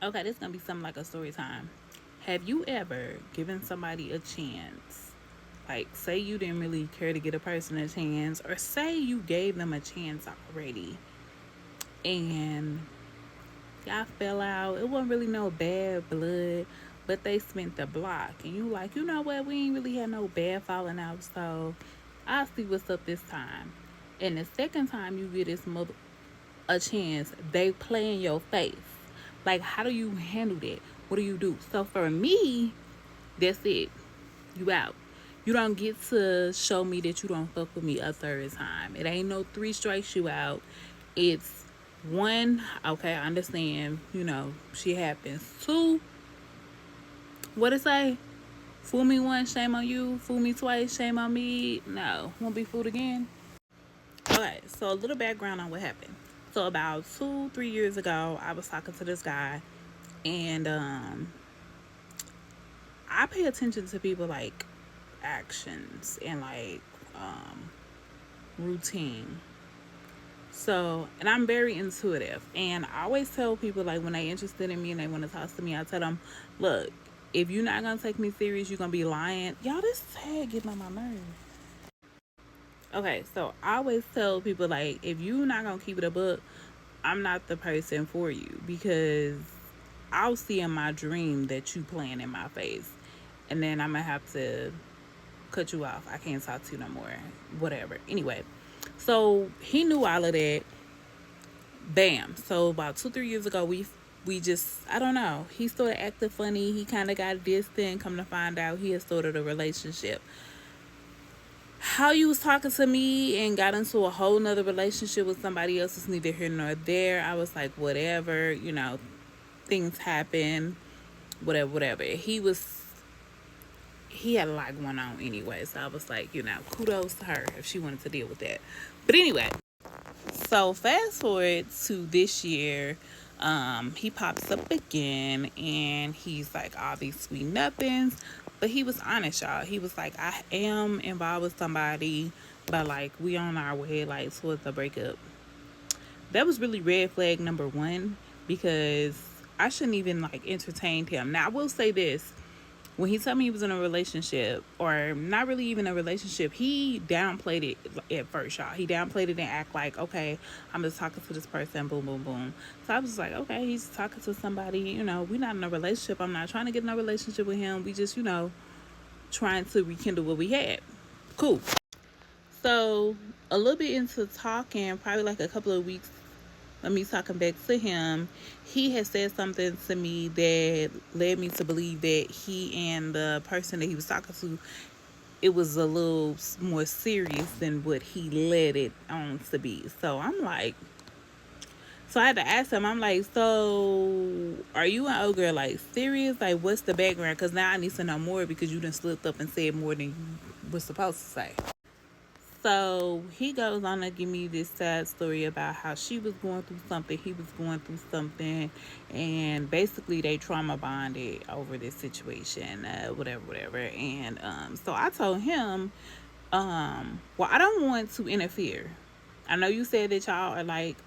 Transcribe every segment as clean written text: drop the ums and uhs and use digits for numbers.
Okay, this is gonna be something like a story time. Have you ever given somebody a chance? Like, say you didn't really care to get a person a chance, or say you gave them a chance already, and y'all fell out. It wasn't really no bad blood, but they spent the block, and you like, you know what? We ain't really had no bad falling out, so I'll see what's up this time. And the second time you get this mother a chance, they play in your face. Like, how do you handle that? What do you do? So for me, that's it. You out. You don't get to show me that you don't fuck with me a third time. It ain't no three strikes you out. It's one, okay, I understand, shit happens. Two, what it say? Fool me once, shame on you. Fool me twice, shame on me. No, won't be fooled again. Okay, so a little background on what happened. So about 2, 3 years ago, I was talking to this guy, and I pay attention to people like actions and like um, routine. So, and I'm very intuitive, and I always tell people like when they interested in me and they want to talk to me, I tell them, look, if you're not gonna take me serious, you're gonna be lying. Y'all, this tag getting on my nerves. Okay, so I always tell people like if you're not gonna keep it a book, I'm not the person for you because I'll see in my dream that you playing in my face, and then I'm gonna have to cut you off. I can't talk to you no more. Whatever. Anyway, so he knew all of that. Bam. So about 2, 3 years ago, we just, I don't know. He started acting funny. He kind of got distant. Come to find out, he had started a relationship. How you was talking to me and got into a whole nother relationship with somebody else is neither here nor there. I was like, whatever, things happen, whatever, whatever. He had a lot going on anyway, so I was like, kudos to her if she wanted to deal with that. But anyway, so fast forward to this year, he pops up again and he's like all these sweet nothings. But he was honest, y'all. He was like, I am involved with somebody, but like we on our way like towards the breakup. That was really red flag number one because I shouldn't even like entertained him. Now I will say this, when he told me he was in a relationship, or not really even a relationship, he downplayed it at first, y'all. He downplayed it and act like, okay, I'm just talking to this person, boom, boom, boom. So I was like, okay, he's talking to somebody, we're not in a relationship. I'm not trying to get in a relationship with him. We just, trying to rekindle what we had. Cool. So a little bit into talking, probably like a couple of weeks of me talking back to him, he had said something to me that led me to believe that he and the person that he was talking to, it was a little more serious than what he let it on to be. So I'm like, so I had to ask him, I'm like, so are you and old girl like serious? Like, what's the background? Because now I need to know more because you done slipped up and said more than you was supposed to say. So he goes on to give me this sad story about how she was going through something, he was going through something, and basically they trauma bonded over this situation, whatever, whatever. And so I told him, well, I don't want to interfere. I know you said that y'all are like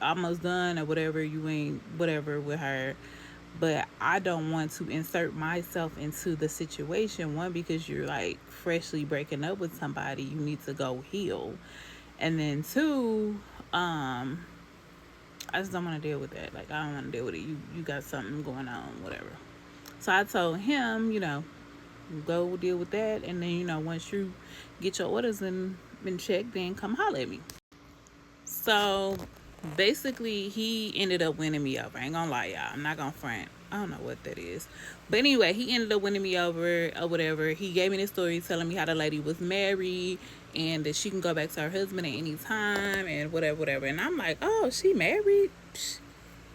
almost done or whatever, you ain't whatever with her, but I don't want to insert myself into the situation. One, because you're like freshly breaking up with somebody, you need to go heal. And then two, I just don't want to deal with that. Like, I don't want to deal with it. You got something going on, whatever. So I told him, go deal with that, and then once you get your orders in check, then come holler at me. So basically, he ended up winning me over. I ain't gonna lie, y'all. I'm not gonna front. I don't know what that is. But anyway, he ended up winning me over or whatever. He gave me the story telling me how the lady was married and that she can go back to her husband at any time and whatever, whatever. And I'm like, oh, she married? Psh,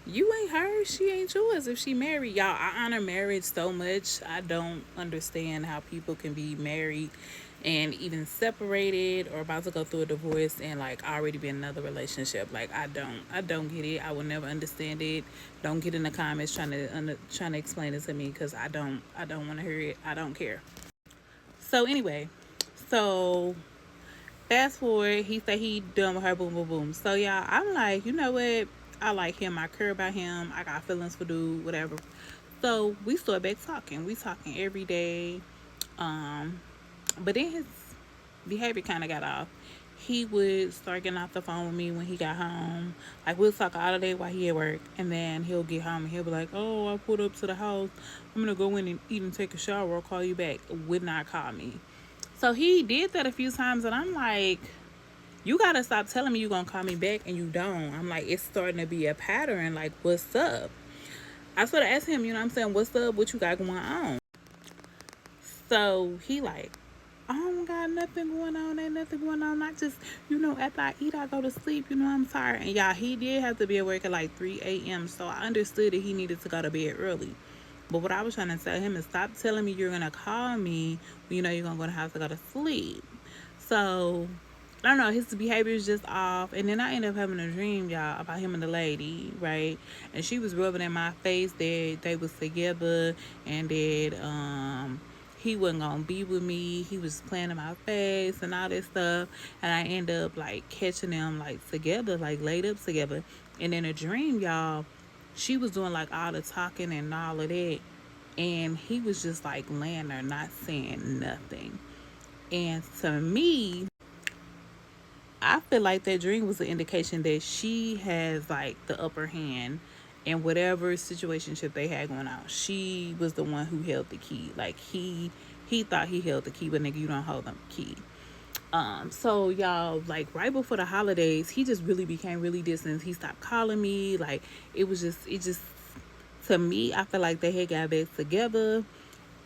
you ain't her. She ain't yours if she married. Y'all, I honor marriage so much. I don't understand how people can be married and even separated or about to go through a divorce and like already be in another relationship. Like, I don't get it. I will never understand it. Don't get in the comments trying to explain it to me because I don't want to hear it. I don't care. So anyway, so fast forward, he said he done with her, boom, boom, boom. So y'all, I'm like, you know what? I like him. I care about him. I got feelings for dude, whatever. So we started back talking. We talking every day. Um, but then his behavior kind of got off. He would start getting off the phone with me when he got home. Like we'll talk all day while he at work, and then he'll get home and he'll be like, "Oh, I pulled up to the house. I'm gonna go in and eat and take a shower. I'll call you back." Would not call me. So he did that a few times, and I'm like, "You gotta stop telling me you're gonna call me back, and you don't." I'm like, it's starting to be a pattern. Like, what's up? I sort of asked him, you know what I'm saying, what's up? What you got going on? So he like, I don't got nothing going on. Ain't nothing going on. I just, after I eat, I go to sleep. I'm tired. And y'all, he did have to be at work at like 3 a.m. So I understood that he needed to go to bed early. But what I was trying to tell him is stop telling me you're going to call me when you know you're going to go to the house to go to sleep. So, I don't know. His behavior is just off. And then I ended up having a dream, y'all, about him and the lady, right? And she was rubbing in my face that they was together and that, he wasn't gonna be with me. He was playing in my face and all that stuff. And I end up like catching them like together, like laid up together. And in a dream, y'all, she was doing like all the talking and all of that. And he was just like laying there, not saying nothing. And to me, I feel like that dream was an indication that she has like the upper hand in whatever situationship they had going on. She was the one who held the key. Like he thought he held the key, but nigga, you don't hold the key. So y'all, like right before the holidays, he just really became really distant. He stopped calling me. Like it just to me, I feel like they had got back together.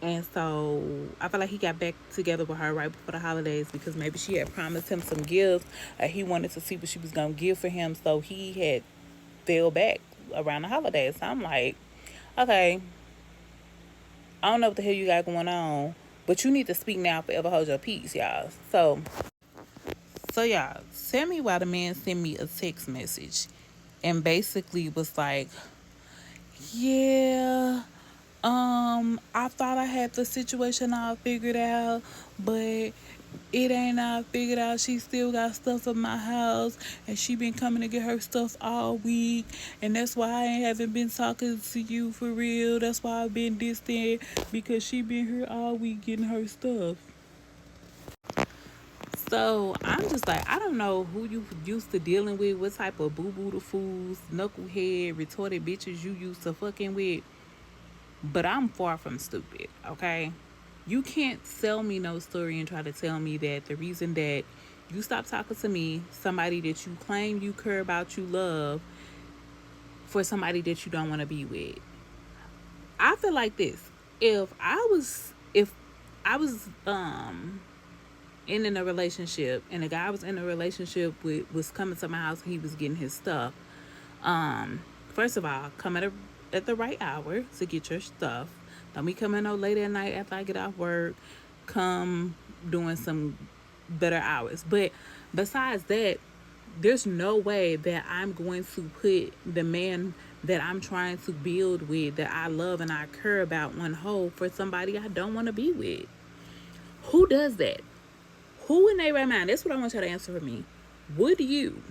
And so I feel like he got back together with her right before the holidays because maybe she had promised him some gifts. He wanted to see what she was going to give for him. So he had fell back around the holidays. So I'm like, okay, I don't know what the hell you got going on, but you need to speak now, forever hold your peace, y'all. So y'all, tell me why the man sent me a text message and basically was like, yeah, I thought I had the situation all figured out, but it ain't all figured out. She still got stuff in my house, and she been coming to get her stuff all week, and that's why I ain't haven't been talking to you for real. That's why I've been distant because she been here all week getting her stuff. So I'm just like, I don't know who you used to dealing with, what type of boo boo the fools, knucklehead, retorted bitches you used to fucking with. But I'm far from stupid, okay? You can't sell me no story and try to tell me that the reason that you stopped talking to me, somebody that you claim you care about, you love, for somebody that you don't want to be with. I feel like this. If I was in a relationship and the guy I was in a relationship with was coming to my house and he was getting his stuff, first of all, come at the right hour to get your stuff. Don't be coming no late at night after I get off work. Come doing some better hours. But besides that, there's no way that I'm going to put the man that I'm trying to build with, that I love and I care about, on hold for somebody I don't want to be with. Who does that? Who in their right mind? That's what I want you to answer for me. Would you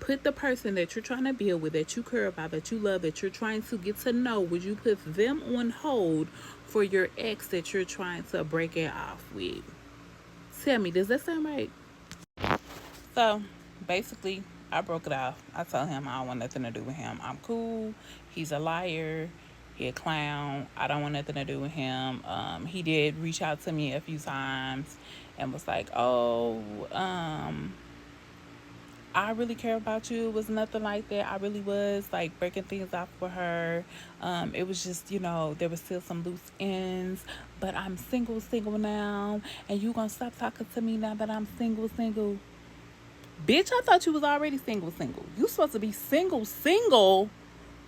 put the person that you're trying to build with, that you care about, that you love, that you're trying to get to know, would you put them on hold for your ex that you're trying to break it off with? Tell me, does that sound right? So basically, I broke it off. I told him I don't want nothing to do with him. I'm cool. He's a liar. He a clown. I don't want nothing to do with him. He did reach out to me a few times and was like, "Oh, I really care about you." It was nothing like that. I really was like breaking things off for her. It was just, there was still some loose ends, but I'm single now, and you gonna stop talking to me now that I'm single. Bitch, I thought you was already single. You supposed to be single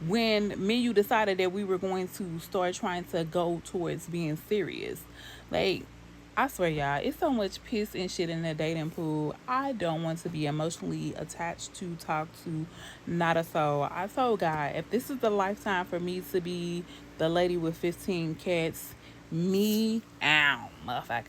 when me and you decided that we were going to start trying to go towards being serious. Like, I swear, y'all, it's so much piss and shit in the dating pool. I don't want to be emotionally attached to, talk to, not a soul. I told God, if this is the lifetime for me to be the lady with 15 cats, me out, motherfucker.